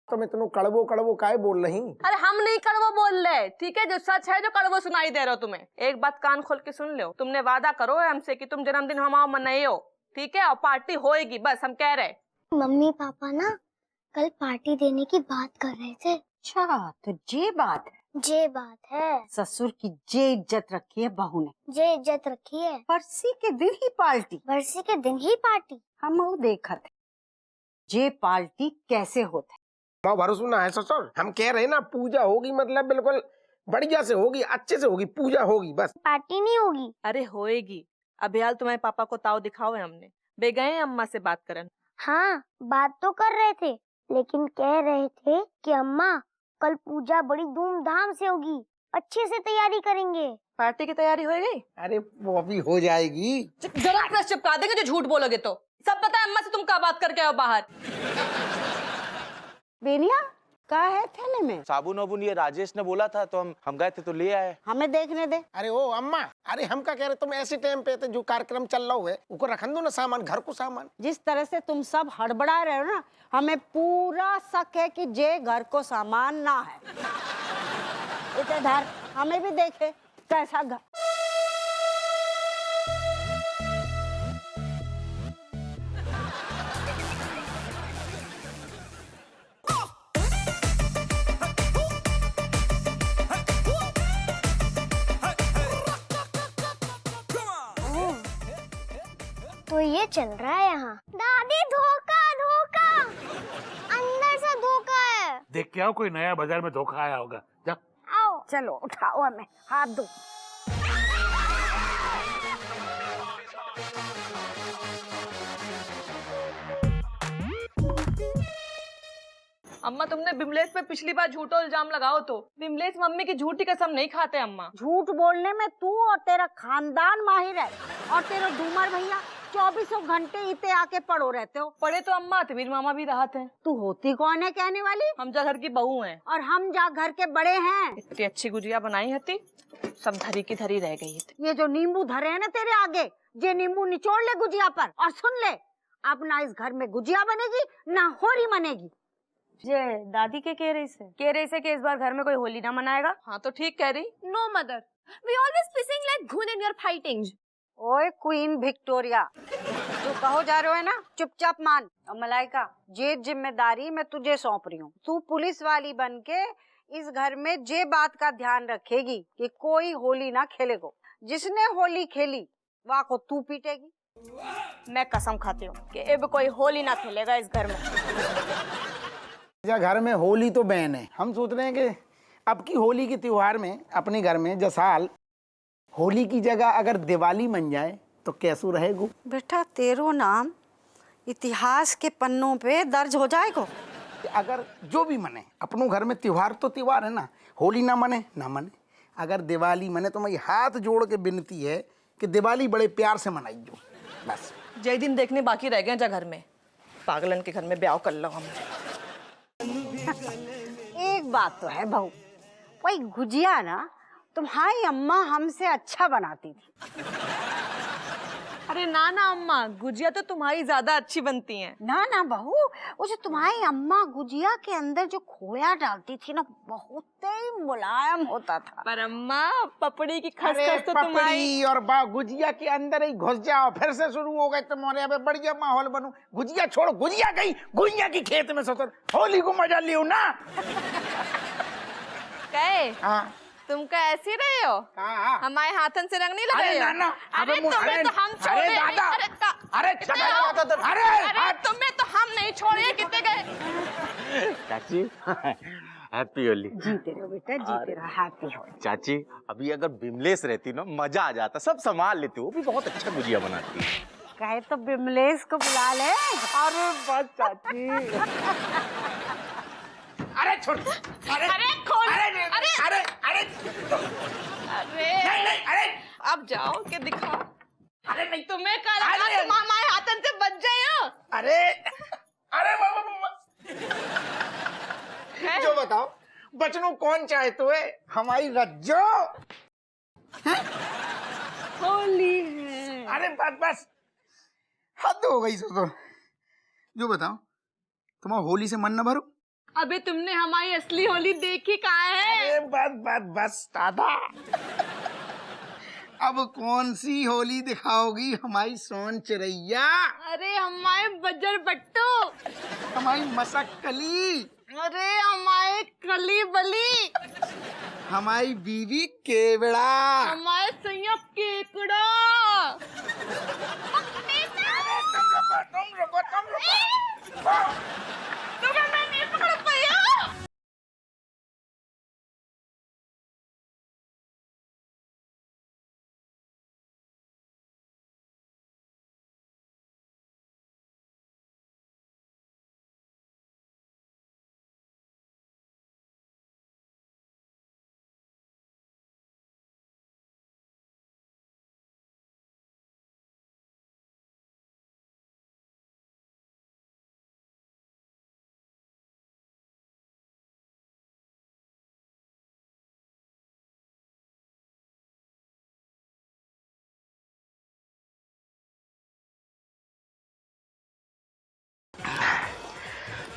तुम इतना कड़वो कड़वो काहे बोल रही? अरे हम नहीं कड़वो बोल रहे, ठीक है? जो सच है जो कड़वो सुनाई दे रहे हो तुम्हें। एक बात कान खोल के सुन लो, तुमने वादा करो हमसे कि तुम जन्मदिन हमारा मनाइयो, ठीक है? और पार्टी होएगी, बस हम कह रहे। मम्मी पापा ना कल पार्टी देने की बात कर रहे थे। अच्छा, तो ये बात है। जे बात है। ससुर की जे इज्जत रखी है बहू ने। जे इज्जत रखी है। बरसी के दिन ही पार्टी। बरसी के दिन ही पार्टी। हम वो देखा थे जे पार्टी कैसे होते। भरोसा ना है ससुर, हम कह रहे ना पूजा होगी, मतलब बिल्कुल बढ़िया से होगी, अच्छे से होगी, पूजा होगी बस। पार्टी नहीं होगी। अरे होएगी। अभियाल तुम्हारे पापा को ताव दिखाओ है हमने, बे गए अम्मा से बात करन। हाँ बात तो कर रहे थे, लेकिन कह रहे थे कि अम्मा कल पूजा बड़ी धूमधाम से होगी, अच्छे से तैयारी करेंगे। पार्टी की तैयारी हो गई? अरे वो अभी हो जाएगी। जरा प्रेस चिपका देंगे जो झूठ बोलोगे तो। सब पता है अम्मा से तुम क्या बात करके आओ बाहर। बेनिया क्या है थैले में? साबुन वाबुन ये राजेश ने बोला था तो हम गए थे तो ले आए। हमें देखने दे। अरे ओ अम्मा, अरे हम क्या कह रहे, तुम ऐसे टाइम पे थे जो कार्यक्रम चल रहा है उसको रखन दो ना, सामान घर को सामान। जिस तरह से तुम सब हड़बड़ा रहे हो ना, हमें पूरा शक है कि जे घर को सामान ना है। इधर हमें भी देखे कैसा घर। तो ये चल रहा है यहाँ। दादी धोखा धोखा, अंदर से धोखा है। देख के आओ, कोई नया बाजार में धोखा आया होगा। जा आओ चलो उठाओ हमें, हाथ दो। अम्मा तुमने बिमलेश पे पिछली बार झूठा इल्जाम लगाओ तो बिमलेश मम्मी की झूठी कसम नहीं खाते अम्मा। झूठ बोलने में तू और तेरा खानदान माहिर है, और तेरे डूमर भैया 24 घंटे इते आके पड़ो रहते हो। पढ़े तो अम्मा अतवीर मामा भी राहत है। तू होती कौन है कहने वाली? हम जा घर की बहू हैं। और हम जा घर के बड़े हैं। इतनी अच्छी गुजिया बनाई हती, सब धरी की धरी रह गई थी। ये जो नींबू धरे हैं ना तेरे आगे, ये नींबू निचोड़ ले गुजिया पर। और सुन ले, अब ना इस घर में गुजिया बनेगी ना होली मनेगी। ये दादी के कह रही से कि इस बार घर में कोई होली ना मनाएगा। हाँ तो ठीक कह रही। No mother, we always pissing like घुन एंड वी आर फाइटिंग। ओए क्वीन विक्टोरिया, तू कहो जा रहे हो है ना, चुपचाप मान। और मलाइका, ये जिम्मेदारी मैं तुझे सौंप रही हूँ। तू पुलिस वाली बन के इस घर में जे बात का ध्यान रखेगी कि कोई होली ना खेले को। जिसने होली खेली वहाँ को तू पीटेगी। मैं कसम खाती हूँ कि अब कोई होली ना खेलेगा इस घर में। घर में होली तो बैन है। हम सोच रहे हैं कि अब की होली के त्योहार में अपने घर में जसाल होली की जगह अगर दिवाली बन जाए तो कैसू रहेगा? बेटा तेरो नाम इतिहास के पन्नों पे दर्ज हो जाएगा। अगर जो भी मने, अपनों घर में त्योहार तो त्योहार है ना, होली ना मने ना मने, अगर दिवाली मने तो मेरी हाथ जोड़ के विनती है कि दिवाली बड़े प्यार से मनाइयो बस। जय दिन देखने बाकी रह गए जा घर में, पागलन के घर में ब्याह कर लो हम। एक बात तो है बहू, वही गुजिया ना तुम्हारी अम्मा हमसे अच्छा बनाती थी। अरे ना ना अम्मा, गुजिया तो तुम्हारी ज्यादा अच्छी बनती हैं। ना ना बहू, वो जो तुम्हारी अम्मा गुजिया के अंदर जो खोया डालती थी ना, बहुत ही मुलायम होता था। पर अम्मा पपड़ी की अरे खसखस तो तुम्हारी। पपड़ी और बा गुजिया के अंदर ही घुस जाओ, फिर से शुरू हो गए तुम्हारे यहाँ पे बढ़िया माहौल बनू। गुजिया छोड़ो, गुजिया गई गुजिया की खेत में ससुर, होली को मजा लियो ना। कहे हाँ तुम का ऐसी रहे हो? हाँ। हमारे हाथन से रंग नहीं लगे? अरे नाना, अरे तुम्हें तो हम छोड़े। अरे दादा, अरे तुम्हें तो हम नहीं छोड़े। कितने गए? चाची हैप्पी होली। जीते रहो बेटा, जीते रहो, हैप्पी हो। चाची अभी अगर बिमलेश रहती ना मजा आ जाता, सब संभाल लेती, वो भी बहुत अच्छा गुजिया बनाती है। कहे तो बिमलेश को बुला ले। अरे बस चाची। अरे छोड़, अरे खोल, अरे अरे अरे नहीं, अरे अब जाओ के दिखाओ। अरे नहीं, तुम्हें कल हमारे हाथन से बच जाए हो। अरे अरे बाबा, जो बताओ बचनों कौन चाहते है? हमारी रज्जो होली है। अरे बस हद हो गई। तो जो बताओ, तुम्हारा होली से मन न भरो? अबे तुमने हमारी असली होली देखी कहाँ है? अरे बस दादा। अब कौन सी होली दिखाओगी हमारी सोन चिरैया? अरे हमारे बजर बट्टू, हमारी मसक्कली, अरे हमारे कली बली, हमारी बीवी केवड़ा। हमारे सैया केकड़ा। तुम रुको। तुम्हें मैं नहीं पकड़ पाया।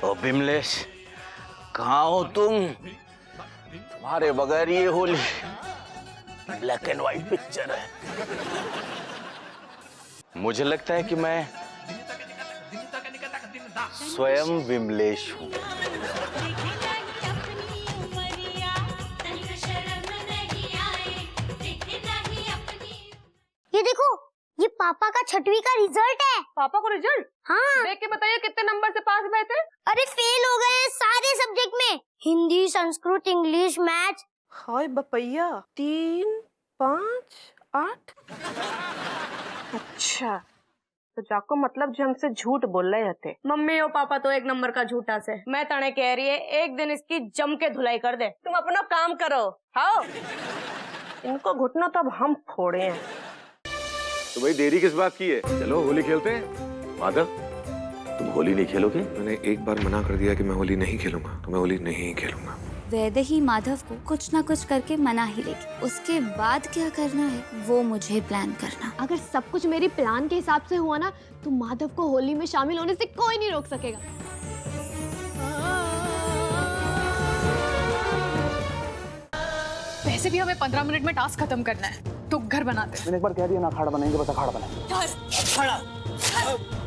ओ बिमलेश, कहाँ हो तुम? तुम्हारे बगैर ये Holi black and white picture है। मुझे लगता है कि मैं स्वयं बिमलेश हूँ। ये देखो, ये पापा का 6वीं का रिजल्ट है। पापा को रिजल्ट? हाँ। देख के बताइए कितने नंबर से पास हुए थे? अरे फेल हो गए सारे सब्जेक्ट में, हिंदी, संस्कृत, इंग्लिश, मैथ। हाय बपैया, 3, 5, 8। अच्छा, तो जाको मतलब जो हमसे झूठ बोल रहे थे। मम्मी और पापा तो एक नंबर का झूठा से। मैं तने कह रही है एक दिन इसकी जम के धुलाई कर दे। तुम अपना काम करो। हाँ, इनको घुटना तो अब हम फोड़े हैं। तो भाई देरी किस बात की है? चलो होली खेलते हैं। माधव, तुम होली नहीं खेलोगे? मैंने एक बार मना कर दिया कि मैं होली नहीं खेलूंगा, तो मैं होली नहीं खेलूंगा। वैदेही माधव को कुछ ना कुछ करके मना ही लेगी। उसके बाद क्या करना है वो मुझे प्लान करना। अगर सब कुछ मेरी प्लान के हिसाब से हुआ ना, तो माधव को होली में शामिल होने से कोई नहीं रोक सकेगा। वैसे भी हमें 15 मिनट में टास्क खत्म करना है, तो घर बनाते हैं। मैंने एक बार कह दिया ना अखाड़ा बनाएंगे, बस अखाड़ा बनाएंगे।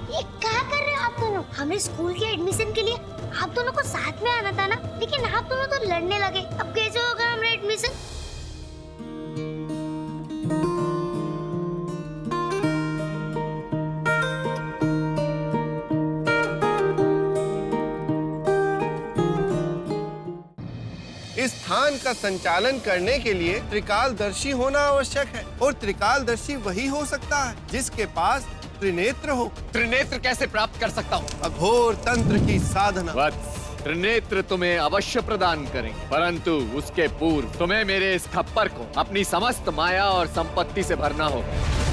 ये क्या कर रहे हो आप दोनों? हमें स्कूल के एडमिशन के लिए आप दोनों को साथ में आना था ना, लेकिन आप दोनों तो लड़ने लगे। अब कैसे होगा हमारा एडमिशन? इस स्थान का संचालन करने के लिए त्रिकालदर्शी होना आवश्यक है, और त्रिकालदर्शी वही हो सकता है जिसके पास त्रिनेत्र हो। त्रिनेत्र कैसे प्राप्त कर सकता हूँ? अघोर तंत्र की साधना। वत्स, त्रिनेत्र तुम्हें अवश्य प्रदान करेंगे, परंतु उसके पूर्व तुम्हें मेरे इस खप्पर को अपनी समस्त माया और संपत्ति से भरना होगा।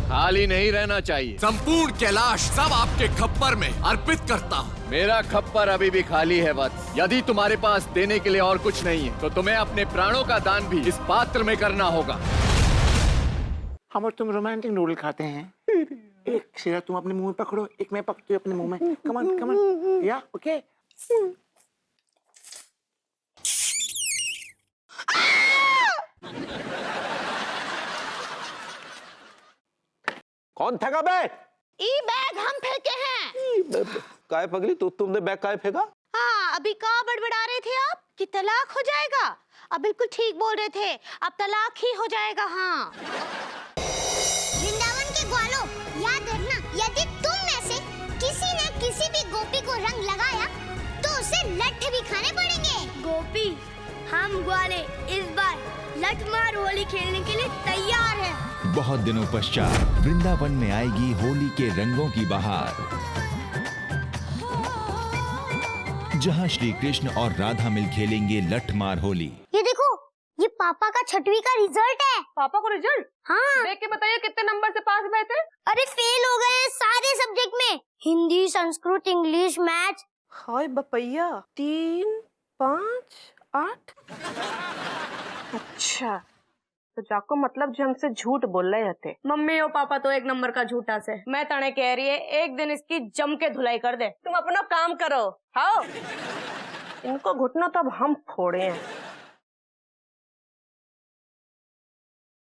खाली नहीं रहना चाहिए। संपूर्ण कैलाश सब आपके खप्पर में अर्पित करता हूँ। मेरा खप्पर अभी भी खाली है वत्स। यदि तुम्हारे पास देने के लिए और कुछ नहीं है, तो तुम्हें अपने प्राणों का दान भी इस पात्र में करना होगा। हम और तुम रोमांटिक नूडल खाते हैं। एक सिरा तुम अपने मुंह में पकड़ो, एक मैं पकड़ती हूँ अपने मुंह में। कमान कमान, या ओके। कौन फेंका बैग? ई बैग हम फेंके हैं। काय पगली, तुमने बैग काय फेंका? हाँ, अभी कहाँ बड़बड़ा रहे थे आप कि तलाक हो जाएगा? अब बिल्कुल ठीक बोल रहे थे, अब तलाक ही हो जाएगा। हाँ, वृंदावन के ग्वालों, याद रखना, यदि तुम में से किसी ने किसी भी गोपी को रंग लगाया तो उसे लठ भी खाने पड़ेंगे। गोपी, हम ग्वाले इस बार लठमार होली खेलने के लिए तैयार हैं। बहुत दिनों पश्चात वृंदावन में आएगी होली के रंगों की बहार, जहां श्री कृष्ण और राधा मिल खेलेंगे लठमार होली। ये देखो, ये पापा का 6वीं का रिजल्ट है। पापा को रिजल्ट? हाँ। देख के बताइए कितने नंबर से पास हुए थे? अरे फेल हो गए सारे सब्जेक्ट में, हिंदी, संस्कृत, इंग्लिश, मैथ। हाय बपैया, 3, 5, 8। अच्छा, तो जाको मतलब जो हमसे झूठ बोल रहे थे। मम्मी और पापा तो एक नंबर का झूठा से। मैं तने कह रही है एक दिन इसकी जम के धुलाई कर दे। तुम अपना काम करो। हाँ, इनको घुटना तो अब हम फोड़े हैं।